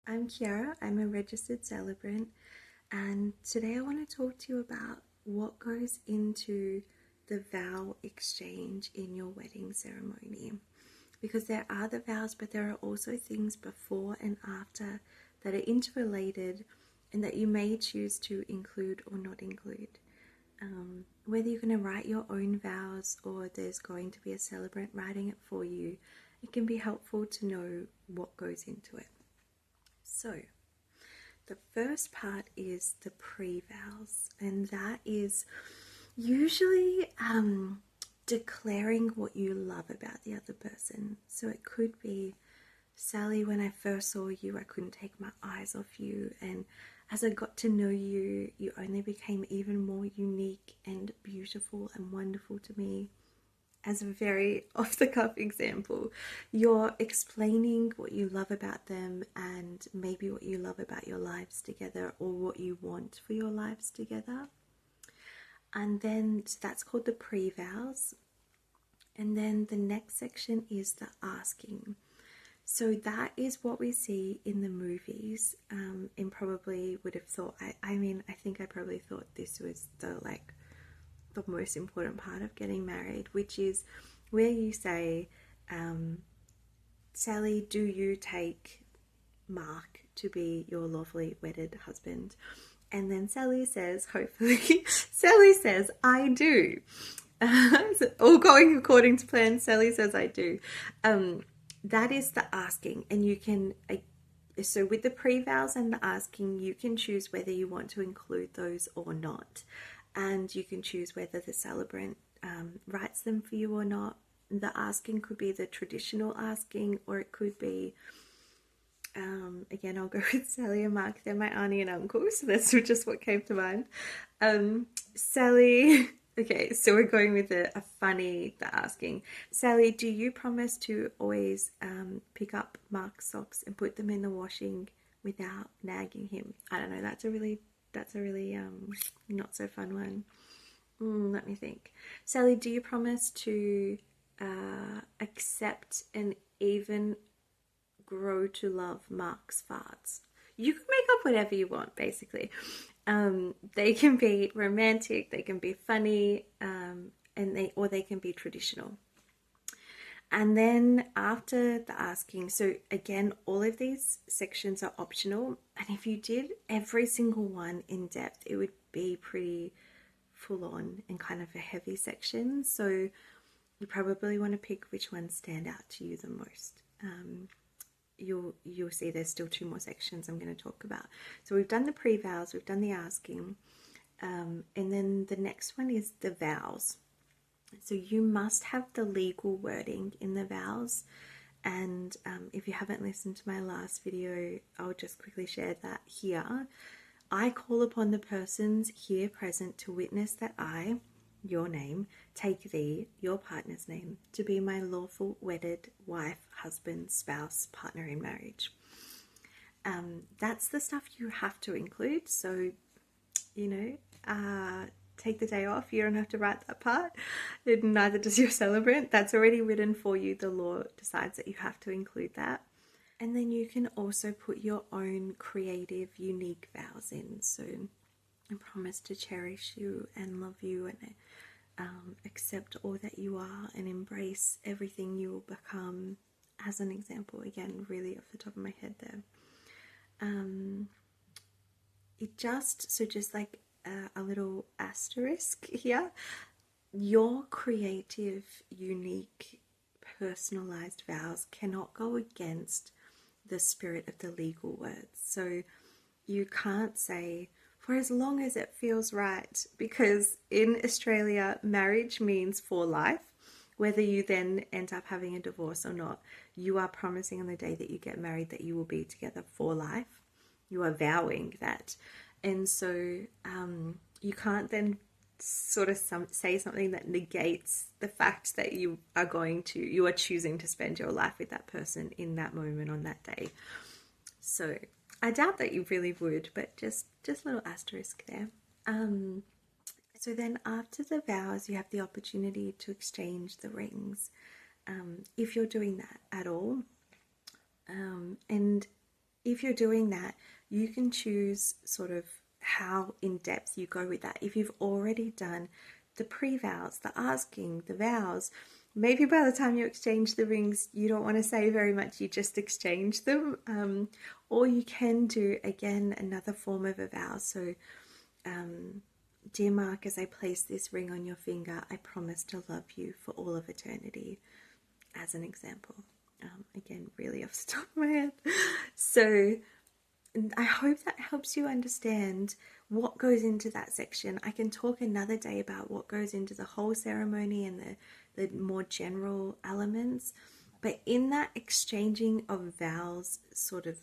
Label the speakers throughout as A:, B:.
A: I'm Kiara, I'm a registered celebrant, and today I want to talk to you about what goes into the vow exchange in your wedding ceremony. Because there are the vows, but there are also things before and after that are interrelated and that you may choose to include or not include. Whether you're going to write your own vows or there's going to be a celebrant writing it for you, it can be helpful to know what goes into it. So, the first part is the pre-vows, and that is usually declaring what you love about the other person. So it could be, Sally, when I first saw you, I couldn't take my eyes off you, and as I got to know you, you only became even more unique and beautiful and wonderful to me. As a very off the cuff example, you're explaining what you love about them and maybe what you love about your lives together or what you want for your lives together. And then so that's called the pre vows. And then the next section is the asking. So that is what we see in the movies, and probably would have thought, I think I probably thought this was the most important part of getting married, which is where you say, Sally, do you take Mark to be your lawfully wedded husband? And then Sally says, hopefully, Sally says, I do. All going according to plan, Sally says, I do. That is the asking, and you can, so with the pre-vows and the asking, you can choose whether you want to include those or not. And you can choose whether the celebrant writes them for you or not. The asking could be the traditional asking, or it could be, again, I'll go with Sally and Mark, they're my auntie and uncle, so that's just what came to mind. Sally, okay, so we're going with the asking. Sally, do you promise to always pick up Mark's socks and put them in the washing without nagging him? I don't know, that's a really not so fun one. Let me think. Sally, do you promise to accept and even grow to love Mark's farts? You can make up whatever you want, basically. They can be romantic, they can be funny, or they can be traditional. And then after the asking, so again, all of these sections are optional. And if you did every single one in depth, it would be pretty full on and kind of a heavy section. So you probably want to pick which ones stand out to you the most. You'll see there's still two more sections I'm going to talk about. So we've done the pre-vows, we've done the asking, and then the next one is the vows. So you must have the legal wording in the vows, and if you haven't listened to my last video, I'll just quickly share that here. I call upon the persons here present to witness that I, your name, take thee, your partner's name, to be my lawful wedded wife, husband, spouse, partner in marriage. That's the stuff you have to include, so, take the day off. You don't have to write that part. Neither does your celebrant. That's already written for you. The law decides that you have to include that. And then you can also put your own creative, unique vows in. So I promise to cherish you and love you and accept all that you are and embrace everything you will become. As an example, again, really off the top of my head there. Just like a little asterisk here, your creative, unique, personalized vows cannot go against the spirit of the legal words. So you can't say, for as long as it feels right, because in Australia, marriage means for life. Whether you then end up having a divorce or not, you are promising on the day that you get married that you will be together for life. You are vowing that. And so you can't then sort of say something that negates the fact that you are choosing to spend your life with that person in that moment on that day. So I doubt that you really would, but just a little asterisk there. So then after the vows, you have the opportunity to exchange the rings, if you're doing that at all. And if you're doing that, you can choose sort of how in depth you go with that. If you've already done the pre-vows, the asking, the vows, maybe by the time you exchange the rings, you don't want to say very much, you just exchange them. Or you can do, again, another form of a vow. So, dear Mark, as I place this ring on your finger, I promise to love you for all of eternity, as an example. Again, really off the top of my head. So I hope that helps you understand what goes into that section. I can talk another day about what goes into the whole ceremony and the more general elements. But in that exchanging of vows sort of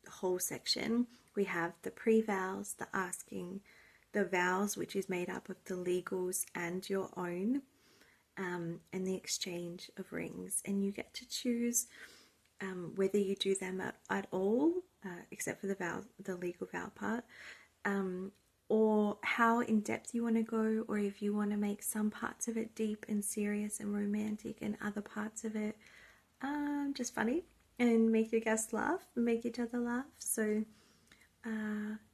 A: whole section, we have the pre-vows, the asking, the vows, which is made up of the legals and your own, and the exchange of rings. And you get to choose whether you do them at all, except for the legal vow part, or how in depth you want to go, or if you want to make some parts of it deep and serious and romantic and other parts of it just funny and make your guests laugh, make each other laugh. So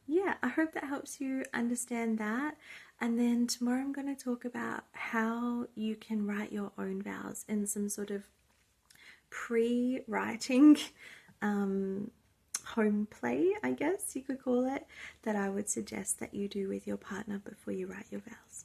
A: yeah, I hope that helps you understand that. And then tomorrow I'm going to talk about how you can write your own vows and some sort of pre-writing home play, I guess you could call it, that I would suggest that you do with your partner before you write your vows.